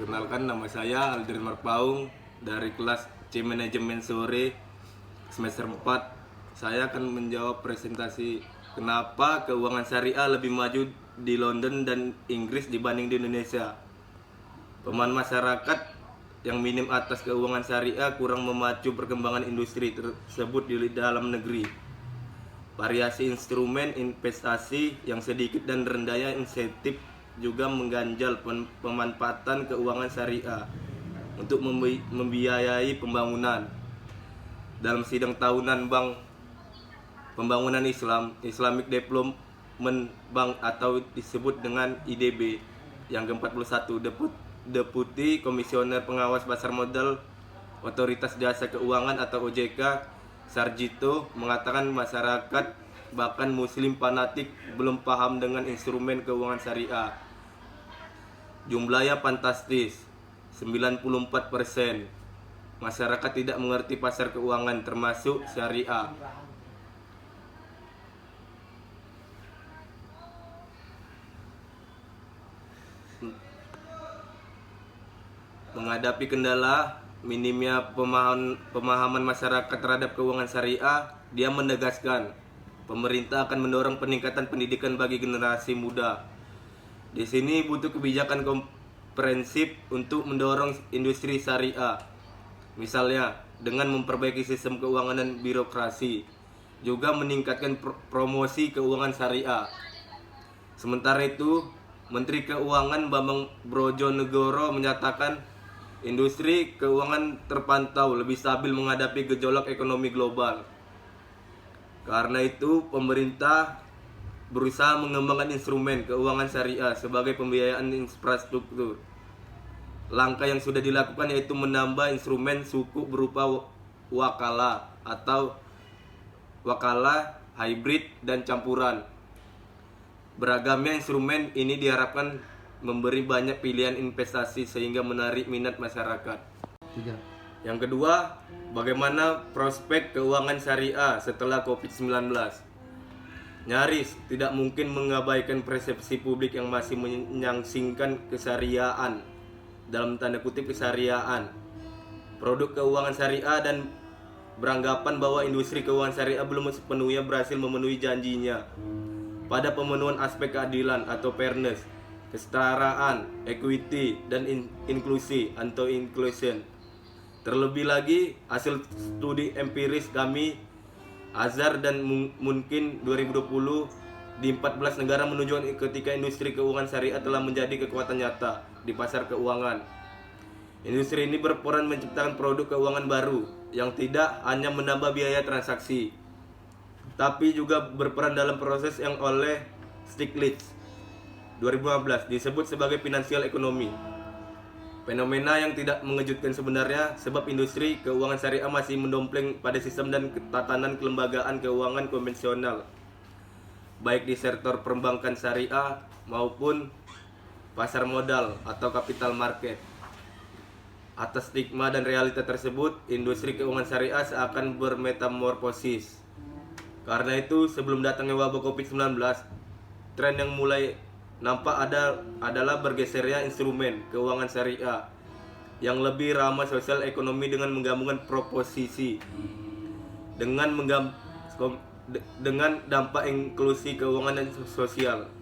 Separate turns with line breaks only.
Perkenalkan, nama saya Aldrin Marpaung dari kelas C Manajemen Sore semester 4. Saya akan menjawab presentasi kenapa keuangan syariah lebih maju di London dan Inggris dibanding di Indonesia. Pemahaman masyarakat yang minim atas keuangan syariah kurang memacu perkembangan industri tersebut di dalam negeri. Variasi instrumen investasi yang sedikit dan rendahnya insentif juga mengganjal pemanfaatan keuangan syariah untuk membiayai pembangunan. Dalam sidang tahunan Bank Pembangunan Islam, Islamic Development Bank atau disebut dengan IDB yang ke-41, Deputi Komisioner Pengawas Pasar Modal Otoritas Jasa Keuangan atau OJK Sarjito mengatakan masyarakat bahkan muslim fanatik belum paham dengan instrumen keuangan syariah. Jumlahnya fantastis, 94%. Masyarakat tidak mengerti pasar keuangan termasuk syariah. Menghadapi kendala minimnya pemahaman masyarakat terhadap keuangan syariah, dia menegaskan pemerintah akan mendorong peningkatan pendidikan bagi generasi muda. Di sini butuh kebijakan komprehensif untuk mendorong industri syariah. Misalnya dengan memperbaiki sistem keuangan dan birokrasi, juga meningkatkan promosi keuangan syariah. Sementara itu, Menteri Keuangan Bambang Brojonegoro menyatakan industri keuangan terpantau lebih stabil menghadapi gejolak ekonomi global. Karena itu, pemerintah berusaha mengembangkan instrumen keuangan syariah sebagai pembiayaan infrastruktur. Langkah yang sudah dilakukan yaitu menambah instrumen suku berupa wakalah atau wakalah, hybrid, dan campuran. Beragamnya instrumen ini diharapkan memberi banyak pilihan investasi sehingga menarik minat masyarakat. Yang kedua, bagaimana prospek keuangan syariah setelah COVID-19? Nyaris tidak mungkin mengabaikan persepsi publik yang masih menyangsingkan kesyariahan, dalam tanda kutip kesyariahan, produk keuangan syariah dan beranggapan bahwa industri keuangan syariah belum sepenuhnya berhasil memenuhi janjinya pada pemenuhan aspek keadilan atau fairness, kesetaraan, equity, dan inklusi atau inclusion. Terlebih lagi, hasil studi empiris kami Azhar dan mungkin 2020 di 14 negara menunjukkan ketika industri keuangan syariah telah menjadi kekuatan nyata di pasar keuangan. Industri ini berperan menciptakan produk keuangan baru yang tidak hanya menambah biaya transaksi, tapi juga berperan dalam proses yang oleh Stiglitz 2015 disebut sebagai finansial ekonomi. Fenomena yang tidak mengejutkan sebenarnya, sebab industri keuangan syariah masih mendompleng pada sistem dan tatanan kelembagaan keuangan konvensional, baik di sektor perbankan syariah maupun pasar modal atau capital market. Atas stigma dan realita tersebut, industri keuangan syariah seakan bermetamorfosis. Karena itu, sebelum datangnya wabah COVID-19, tren yang mulai nampak adalah bergesernya instrumen keuangan syariah yang lebih ramah sosial ekonomi dengan menggabungkan proposisi dengan dampak inklusi keuangan dan sosial.